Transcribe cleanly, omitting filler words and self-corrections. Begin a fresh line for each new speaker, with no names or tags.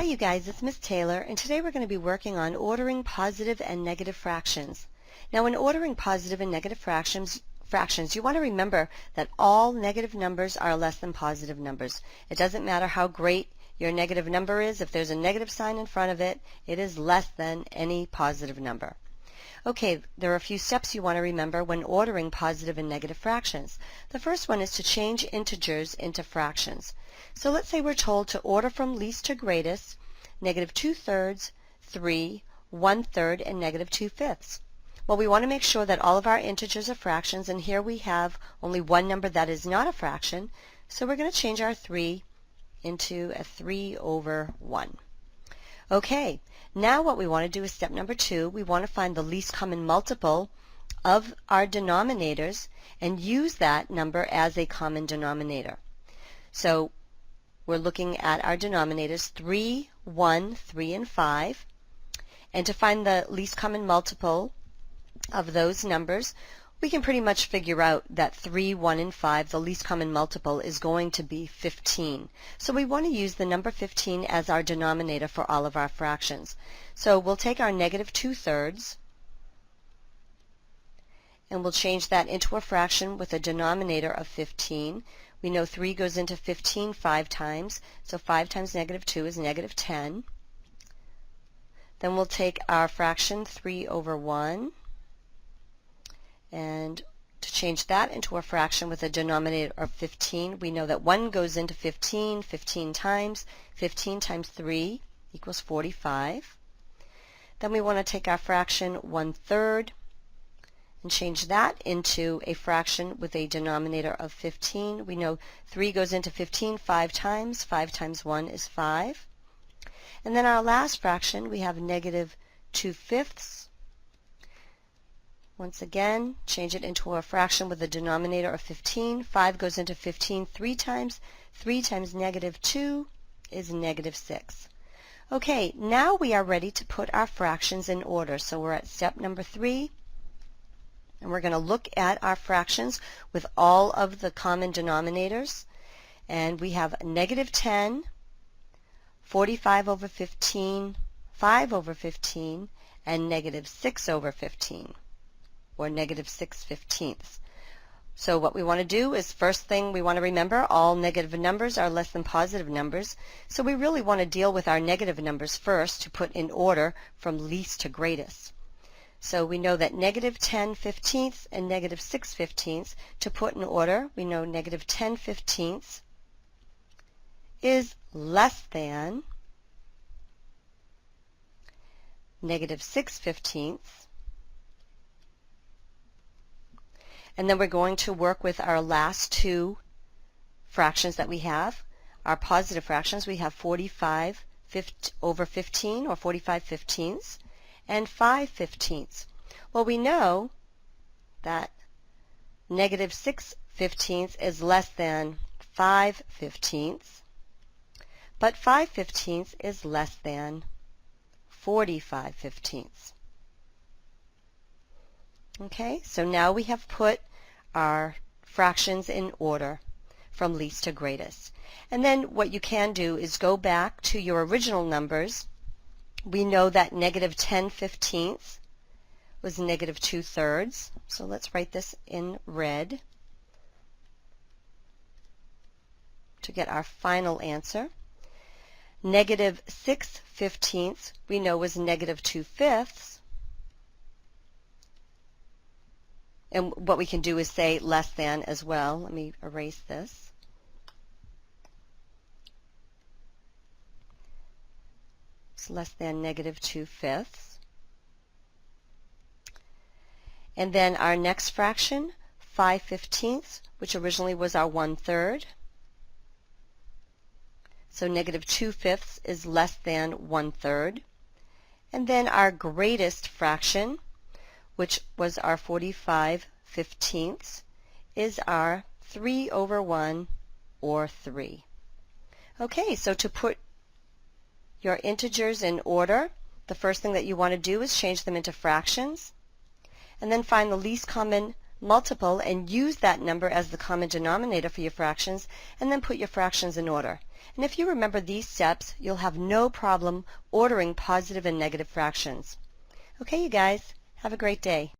Hi you guys, it's Miss Taylor, and today we're going to be working on ordering positive and negative fractions. Now when ordering positive and negative fractions, you want to remember that all negative numbers are less than positive numbers. It doesn't matter how great your negative number is, if there's a negative sign in front of it, it is less than any positive number. Okay, there are a few steps you want to remember when ordering positive and negative fractions. The first one is to change integers into fractions. So let's say we're told to order from least to greatest, negative 2/3, 3, 1/3, and negative 2/5. Well, we want to make sure that all of our integers are fractions, and here we have only one number that is not a fraction, so we're going to change our 3 into a 3/1. Okay, now what we want to do is step number 2. We want to find the least common multiple of our denominators and use that number as a common denominator. So we're looking at our denominators 3, 1, 3, and 5. And to find the least common multiple of those numbers, we can pretty much figure out that 3, 1, and 5, the least common multiple is going to be 15. So we want to use the number 15 as our denominator for all of our fractions. So we'll take our negative 2/3 and we'll change that into a fraction with a denominator of 15. We know 3 goes into 15 5 times, so 5 times negative 2 is negative 10. Then we'll take our fraction 3/1 and to change that into a fraction with a denominator of 15, we know that 1 goes into 15 15 times. 15 times 3 equals 45. Then we want to take our fraction 1/3 and change that into a fraction with a denominator of 15. We know 3 goes into 15 5 times. 5 times 1 is 5. And then our last fraction, we have negative 2/5. Once again, change it into a fraction with a denominator of 15. 5 goes into 15 3 times. 3 times negative 2 is negative 6. Okay, now we are ready to put our fractions in order. So we're at step number 3. And we're going to look at our fractions with all of the common denominators. And we have negative 10, 45/15, 5/15, and negative 6/15, or negative 6/15. So what we want to do is, first thing we want to remember, all negative numbers are less than positive numbers. So we really want to deal with our negative numbers first to put in order from least to greatest. So we know that negative 10/15 and negative 6/15, to put in order, we know negative 10/15 is less than negative 6/15. And then we're going to work with our last two fractions that we have. Our positive fractions, we have 45/15, or 45/15, and 5/15. Well, we know that negative 6/15 is less than 5/15, but 5/15 is less than 45/15. Okay, so now we have put our fractions in order from least to greatest. And then what you can do is go back to your original numbers. We know that negative 10/15 was negative 2/3. So let's write this in red to get our final answer. Negative 6/15 we know was negative 2/5. And what we can do is say less than as well. Let me erase this. It's less than negative 2/5. And then our next fraction, 5/15, which originally was our 1/3. So negative 2/5 is less than 1/3. And then our greatest fraction, which was our 45/15, is our 3/1, or 3. Okay, so to put your integers in order, the first thing that you want to do is change them into fractions, and then find the least common multiple, and use that number as the common denominator for your fractions, and then put your fractions in order. And if you remember these steps, you'll have no problem ordering positive and negative fractions. Okay, you guys, have a great day.